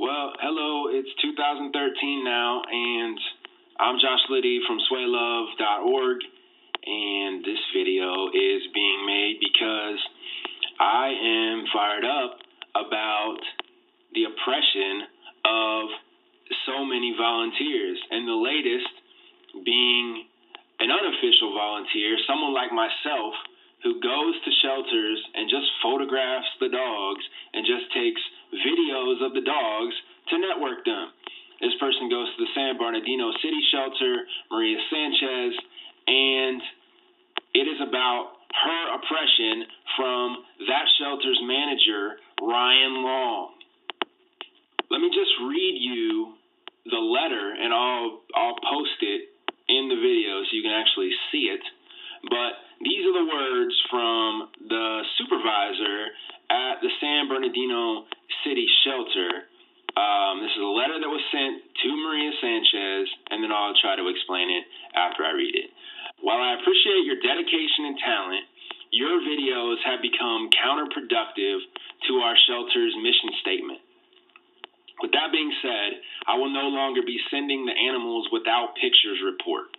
Well, hello, it's 2013 now, and I'm Josh Liddy from swaylove.org, and this video is being made because I am fired up about the oppression of so many volunteers, and the latest being an unofficial volunteer, someone like myself, who goes to shelters and just photographs the dogs and just takes videos of the dogs to network them. This person goes to the San Bernardino City Shelter, Maria Sanchez, and it is about her oppression from that shelter's manager, Ryan Long. Let me just read you the letter, and I'll post it in the video so you can actually see it. But these are the words from the supervisor at the San Bernardino City Shelter. This is a letter that was sent to Maria Sanchez, and then I'll try to explain it after I read it. While I appreciate your dedication and talent, your videos have become counterproductive to our shelter's mission statement. With that being said, I will no longer be sending the animals without pictures report.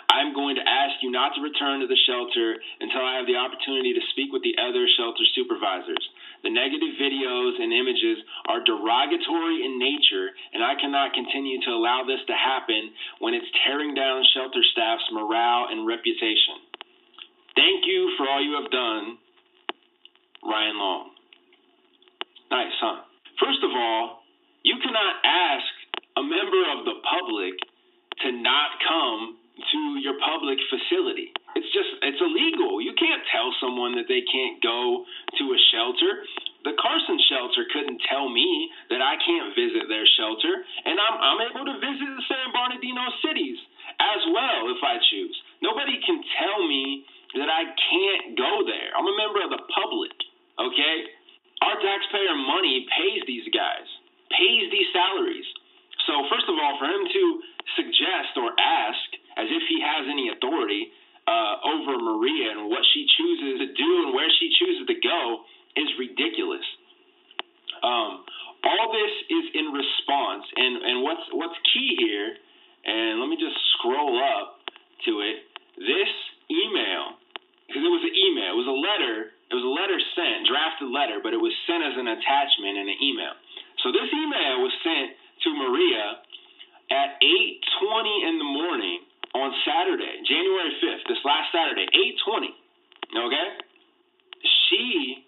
I'm going to ask you not to return to the shelter until I have the opportunity to speak with the other shelter supervisors. The negative videos and images are derogatory in nature, and I cannot continue to allow this to happen when it's tearing down shelter staff's morale and reputation. Thank you for all you have done, Ryan Long. Nice, huh? First of all, you cannot ask a member of the public to not come to your public facility. It's illegal. You can't tell someone that they can't go to a shelter. The Carson shelter couldn't tell me that I can't visit their shelter, and I'm able to visit the San Bernardino cities as well if I choose. Nobody can tell me that I can't go there. I'm a member of the public, okay? Our taxpayer money pays these guys, pays these salaries. So first of all, for him to suggest or ask as if he has any authority over Maria and what she chooses to do and where she chooses to go is ridiculous. All this is in response, and what's key here, and let me just scroll up to it. This email, because it was an email, it was a letter sent, drafted letter, but it was sent as an attachment in an email. So this email was sent to Maria at 8:20 in the morning on Saturday, January 5th, this last Saturday, 8:20, okay? She,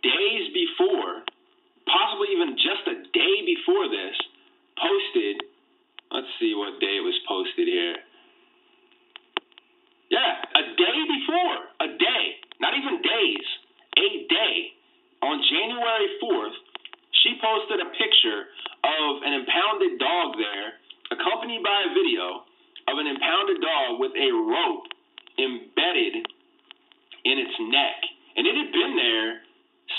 days before, possibly even just a day before this, posted, let's see what day it was posted here. Yeah, a day before, a day, not even days, a day, on January 4th, she posted a picture of an impounded dog there, accompanied by a video of an impounded dog with a rope embedded in its neck. And it had been there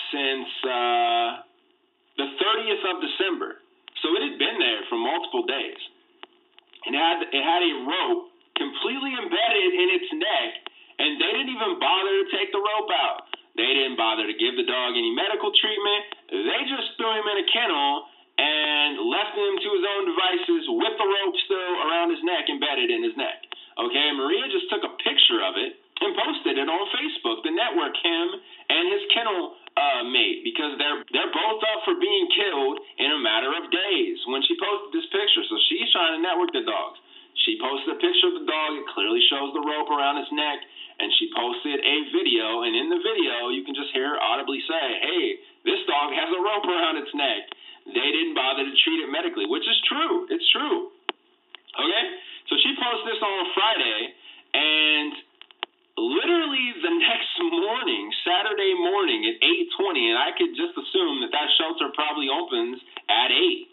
since the 30th of December. So it had been there for multiple days. And it had a rope completely embedded in its neck, and they didn't even bother to take the rope out. They didn't bother to give the dog any medical treatment. They just threw him in a kennel and left him to his own devices with the rope still around his neck, embedded in his neck. Okay, Maria just took a picture of it and posted it on Facebook to network him and his kennel mate, because they're both up for being killed in a matter of days when she posted this picture. So she's trying to network the dogs. She posted a picture of the dog. It clearly shows the rope around his neck, and she posted a video, and in the video you can just hear her audibly say, hey, this dog has a rope around its neck. They didn't bother to treat it medically, which is true. It's true. Okay? So she posted this on Friday, and literally the next morning, Saturday morning at 8:20, and I could just assume that shelter probably opens at 8.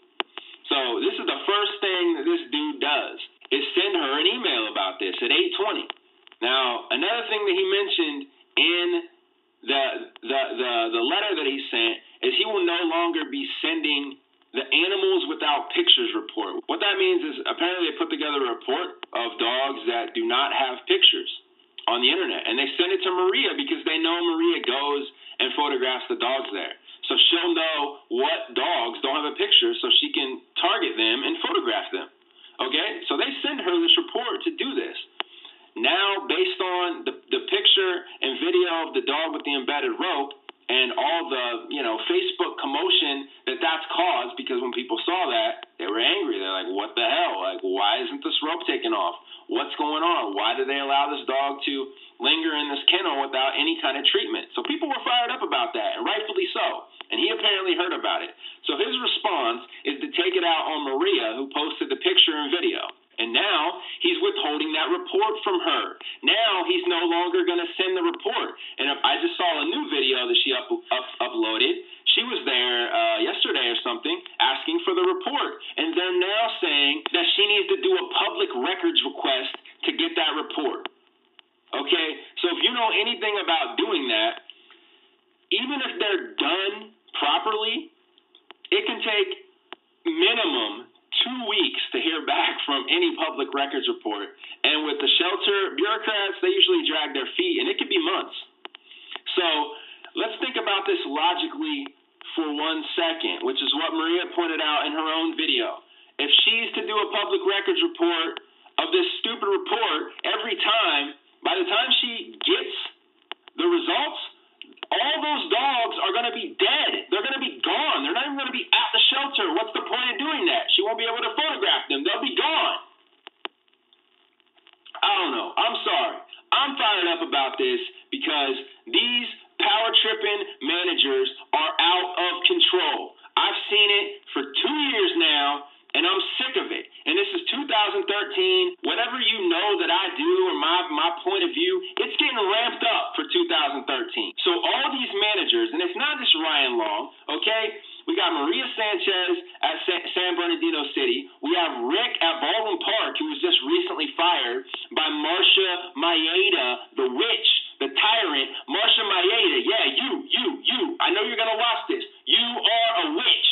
So this is the first thing that this dude does, is send her an email about this at 8:20. Now, another thing that he mentioned in the letter that he sent is he will no longer be sending the animals without pictures report. What that means is apparently they put together a report of dogs that do not have pictures on the internet, and they send it to Maria because they know Maria goes and photographs the dogs there. So she'll know what dogs don't have a picture so she cause, because when people saw that, they were angry. They're like, what the hell? Like, why isn't this rope taken off? What's going on? Why did they allow this dog to linger in this kennel without any kind of treatment? So people were fired up about that, and rightfully so. And he apparently heard about it. So his response is to take it out on Maria, who posted the picture and video. And now he's withholding that report from her. Now he's no longer going to send the report. And I just saw a new video that she uploaded. She was there yesterday or something asking for the report. And they're now saying that she needs to do a public records request to get that report. Okay? So if you know anything about doing that, even if they're done properly, it can take minimum 2 weeks to hear back from any public records report. And with the shelter bureaucrats, they usually drag their feet, and it could be months. So let's think about this logically for 1 second, which is what Maria pointed out in her own video. If she's to do a public records report of this stupid report every time, by the time she gets the results, all those dogs are going to be dead. They're going to be gone. They're not even going to be at the shelter. What's the point of doing that? She won't be able to photograph them. They'll be gone. I don't know. I'm sorry. I'm fired up about this because these power-tripping managers are out of control. I've seen it for 2 years now, and I'm sick of it. And this is 2013. Whatever you know that I do or my point of view, it's getting ramped up for 2013. So all these managers, and it's not just Ryan Long, okay? We got Maria Sanchez at San Bernardino City. We have Ric at Baldwin Park, who was just recently fired by Marcia Mayeda, the witch, the tyrant. Marcia Mayeda, yeah, you. I know you're going to watch this. You are a witch.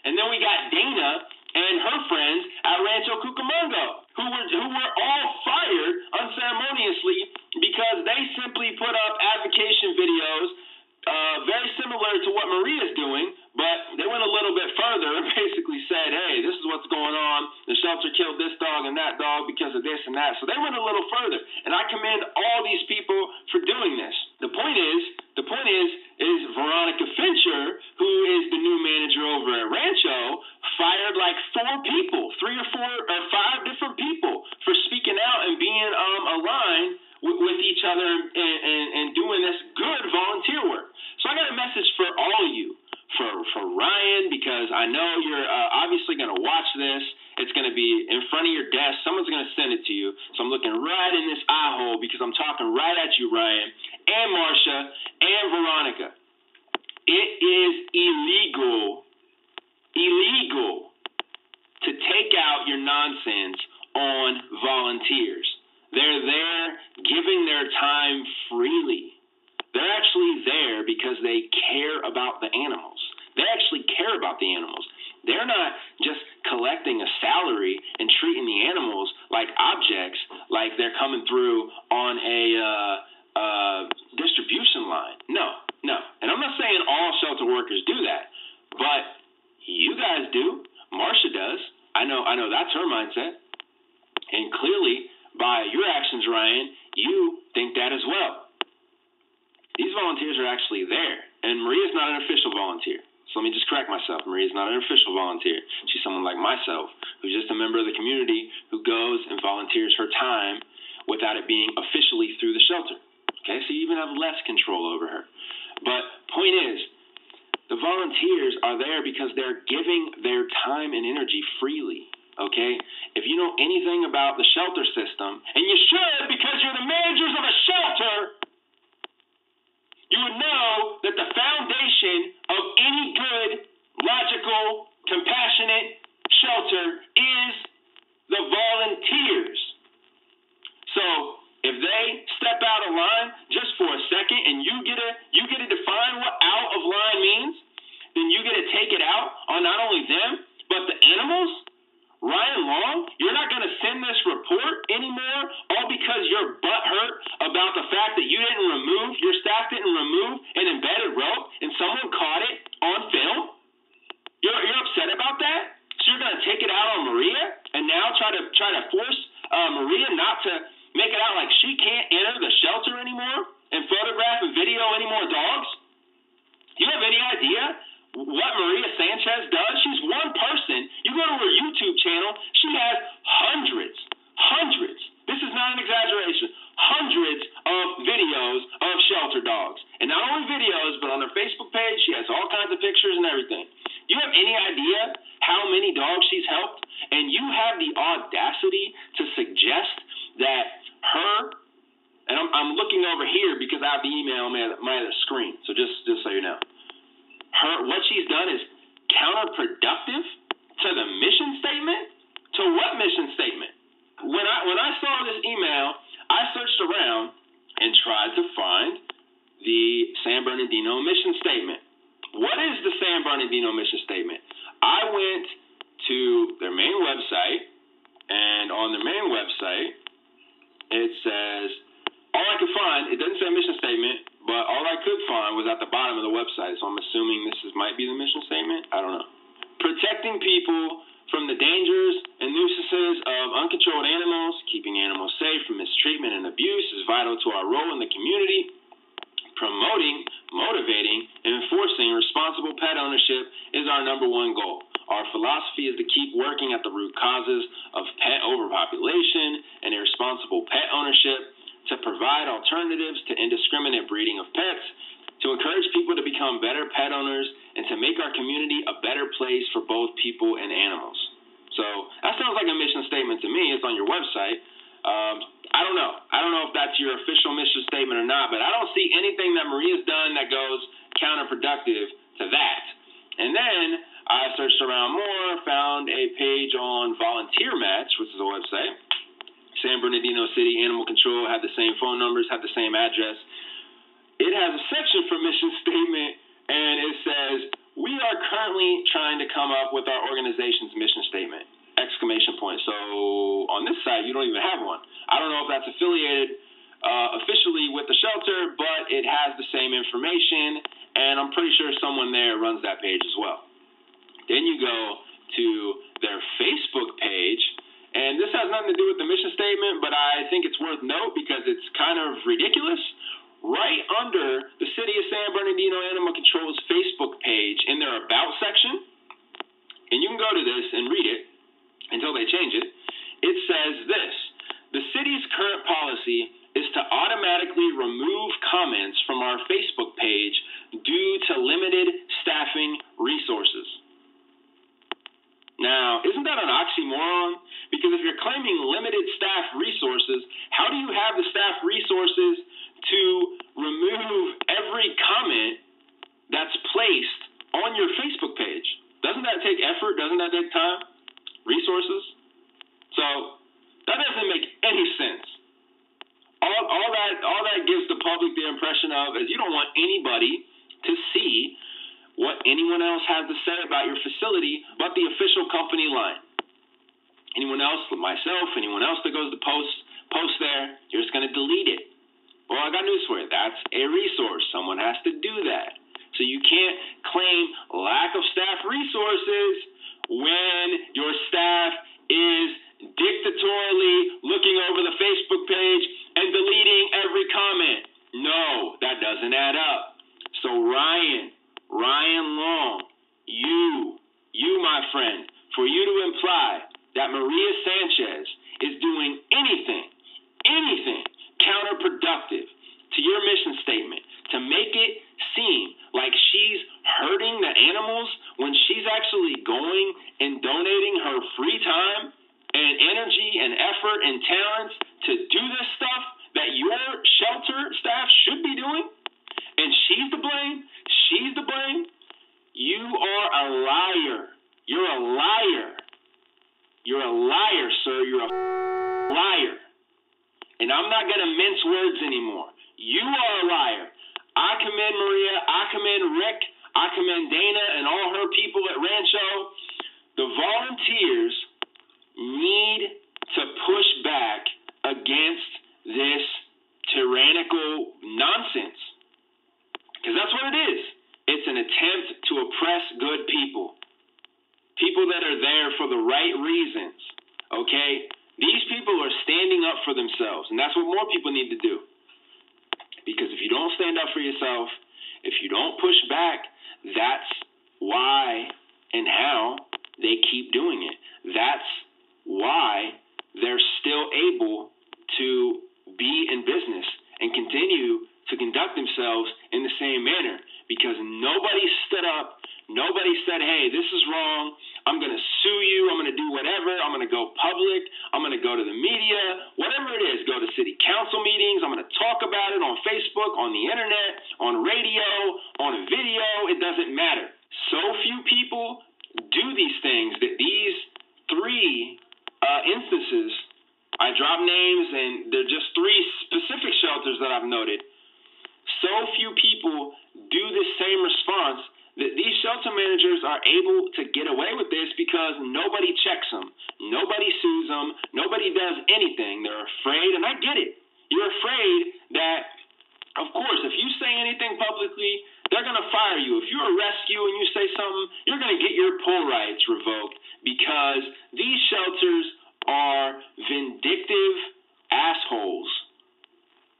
And then we got Dana and her friends at Rancho Cucamonga, who were all fired unceremoniously because they simply put up advocation videos very similar to what Maria's doing, but they went a little bit further and basically said, hey, this is what's going on. The shelter killed this dog and that dog because of this and that. So they went a little further, and I commend all these people for doing this. The point is Veronica Fincher, who is the new manager over at Rancho, fired like 4 people, 3 or 4 or 5 different people for speaking out and being aligned with each other and doing this good volunteer work. So I got a message for all of you, for Ryan, because I know you're obviously going to watch this. It's going to be in front of your desk. Someone's going to send it to you. So I'm looking right in this eye hole because I'm talking right at you, Ryan, and Marcia, and Veronica. It is illegal to take out your nonsense on volunteers. They're there giving their time freely. They're actually there because they care about the animals. They actually care about the animals. They're not just collecting a salary and treating the animals like objects, like they're coming through on a distribution line. No. And I'm not saying all shelter workers do that, but you guys do. Marcia does. I know that's her mindset. And clearly, by your actions, Ryan, you think that as well. These volunteers are actually there. And Maria's not an official volunteer. So let me just correct myself. Maria's not an official volunteer. She's someone like myself, who's just a member of the community who goes and volunteers her time without it being officially through the shelter. Okay, so you even have less control over her. But point is, the volunteers are there because they're giving their time and energy freely. Okay? If you know anything about the shelter system, and you should because you're the managers of a shelter, you would know that the foundation of any good, logical, compassionate shelter is the volunteers. So if they step out of line just for a second and you get to define what out of line means, then you get to take it out on not only them, but the animals. Ryan Long, you're not going to send this report anymore, all because you're butthurt about the fact that your staff didn't remove an embedded rope and someone caught it on film? You're upset about that? So you're going to take it out on Maria and now try to force Maria not to make it out like she can't enter the shelter anymore and photograph and video any more dogs? Do you have any idea what Maria Sanchez does? She's idea how many dogs she's helped? And you have the audacity to suggest that her, and I'm looking over here because I have the email on my screen, so just so you know. What she's done is counterproductive to the mission statement? To what mission statement? When I saw this email, I searched around and tried to find the San Bernardino mission statement. What is the San Bernardino mission statement? I went to their main website, and on their main website, it says, all I could find, it doesn't say mission statement, but all I could find was at the bottom of the website, so I'm assuming this might be the mission statement. I don't know. Protecting people from the dangers and nuisances of uncontrolled animals, keeping animals safe from mistreatment and abuse is vital to our role in the community. Promoting, motivating, and enforcing responsible pet ownership is our number one goal. Our philosophy is to keep working at the root causes of pet overpopulation and irresponsible pet ownership, to provide alternatives to indiscriminate breeding of pets, to encourage people to become better pet owners, and to make our community a better place for both people and animals. So that sounds like a mission statement to me. It's on your website. I don't know. I don't know if that's your official mission statement or not, but I don't see anything that Maria's done that goes counterproductive to that. And then I searched around more, found a page on Volunteer Match, which is a website. San Bernardino City Animal Control had the same phone numbers, had the same address. It has a section for mission statement, and it says, we are currently trying to come up with our organization's mission statement, ! So on this site, you don't even have one. I don't know if that's affiliated officially with the shelter, but it has the same information, and I'm pretty sure someone there runs that page as well. Then you go to their Facebook page, and this has nothing to do with the mission statement, but I think it's worth note because it's kind of ridiculous. Right under the City of San Bernardino Animal Control's Facebook page in their About section, and you can go to this and read it until they change it, it says this: the city's current policy is to automatically remove comments from our Facebook page due to limited staffing resources. Now, isn't that an oxymoron? Because if you're claiming limited staff resources, how do you have the staff resources to remove every comment that's placed on your Facebook page? Doesn't that take effort? Doesn't that take time? Resources? So that doesn't make any sense. All that gives the public the impression of is you don't want anybody to see what anyone else has to say about your facility but the official company line. Anyone else, myself, anyone else that goes to post there, you're just going to delete it. Well, I got news for you. That's a resource. Someone has to do that. So you can't claim lack of staff resources when your staff is dictatorially looking over the Facebook page and deleting every comment. No, that doesn't add up. So Ryan Long, you, my friend, for you to imply that Maria Sanchez is doing anything counterproductive to your mission statement to make it seem like she's hurting the animals when she's actually going and donating her free time and energy and effort and talents to do this stuff that your shelter staff should be doing, and she's to blame, you are a liar. You're a liar. You're a liar, sir. You're a liar. And I'm not going to mince words anymore. You are a liar. I commend Maria. I commend Rick. I commend Dana and all her people at Rancho. The volunteers need to push back against this tyrannical nonsense. Because that's what it is. It's an attempt to oppress good people. People that are there for the right reasons. Okay? These people are standing up for themselves. And that's what more people need to do. Because if you don't stand up for yourself, if you don't push back, that's why and how they keep doing it. That's why they're still able to be in business and continue to conduct themselves in the same manner. Because nobody stood up, Nobody said, hey, this is wrong. I'm going to sue you. I'm going to do whatever. I'm going to go public. I'm going to go to the media, whatever it is, go to city council meetings. I'm going to talk about it on Facebook, on the internet, on radio, on a video. It doesn't matter. So few people do these things that these three instances, I drop names, and they're just three specific shelters that I've noted. So few people do the same response, that these shelter managers are able to get away with this because nobody checks them. Nobody sues them. Nobody does anything. They're afraid, and I get it. You're afraid that, of course, if you say anything publicly, they're going to fire you. If you're a rescue and you say something, you're going to get your pull rights revoked because these shelters are vindictive assholes.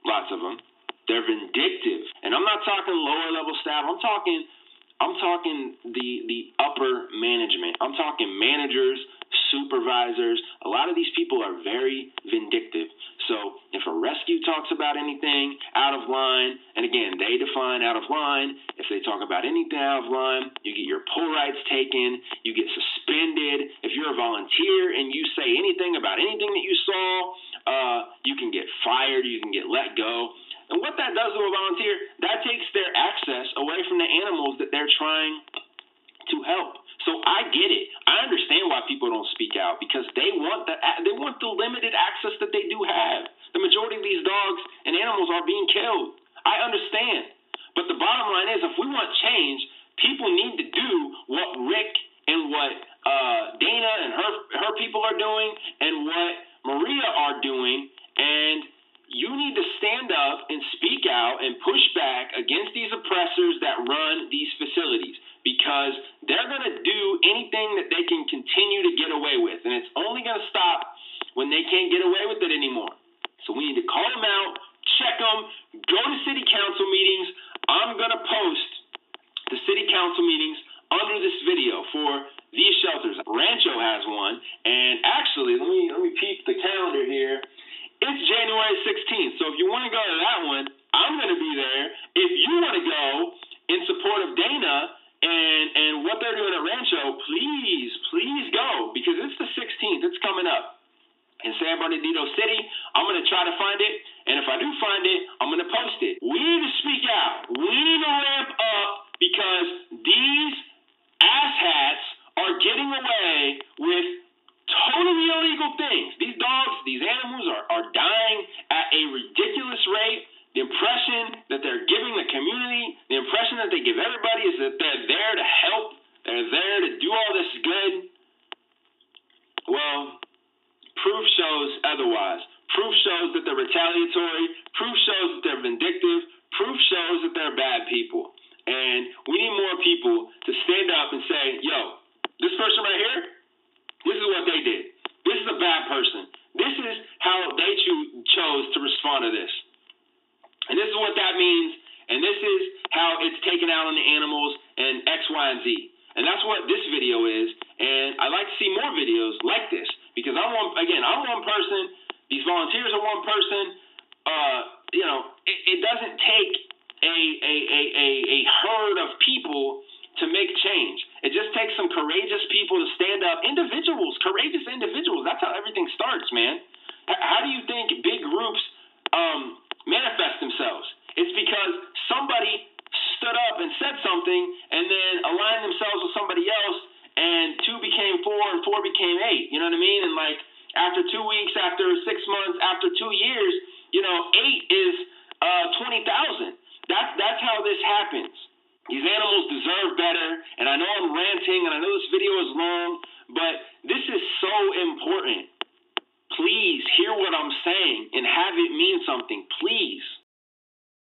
Lots of them. They're vindictive. And I'm not talking lower level staff. I'm talking the upper management. I'm talking managers, supervisors. A lot of these people are very vindictive. So if a rescue talks about anything out of line, and again, they define out of line. If they talk about anything out of line, you get your pull rights taken. You get suspended. If you're a volunteer and you say anything about anything that you saw, you can get fired. You can get let go. And what that does to a volunteer, that takes their access away from the animals that they're trying to help. So I get it. I understand why people don't speak out, because they want the limited access that they do have. The majority of these dogs and animals are being killed. I understand. But the bottom line is, if we want change, people need to do what Rick and what Dana and her people are doing and what Maria are doing, and you need to stand up and speak out and push back against these oppressors that run these facilities, because they're going to do anything that they can continue to get away with, and it's only going to stop when they can't get away with it anymore. So we need to call them out, check them, go to city council meetings. I'm going to post the city council meetings under this video for these shelters. Rancho has one, and actually, let me peep the calendar here. It's January 16th, so if you want to go to that one, I'm going to be there. If you want to go in support of Dana and what they're doing at Rancho, please go, because it's the 16th. It's coming up in San Bernardino City. I'm going to try to find it, and if I do find it, I'm going to post it. We need to speak out. We need to ramp up, because these asshats are getting away with totally illegal things. These dogs, these animals are dying at a ridiculous rate. The impression that they're giving the community, the impression that they give everybody, is that they're there to help. They're there to do all this good. Well, proof shows otherwise. Proof shows that they're retaliatory. Proof shows that they're vindictive. Proof shows that they're bad people. And we need more people to stand up and say, yo, this person right here, this is what they did. This is a bad person. This is how they chose to respond to this. And this is what that means. And this is how it's taken out on the animals and X, Y, and Z. And that's what this video is. And I'd like to see more videos like this, because I'm one person. These volunteers are one person. It doesn't take a herd of people to make change. It just takes some courageous people to stand up. Individuals, courageous individuals. That's how everything starts, man. How do you think big groups manifest themselves? It's because somebody stood up and said something and then aligned themselves with somebody else, and 2 became 4 and 4 became 8. You know what I mean? And like after 2 weeks, after 6 months, after 2 years, 8 is 20,000. That's how this happens. These animals deserve better, and I know I'm ranting, and I know this video is long, but this is so important. Please hear what I'm saying and have it mean something, please.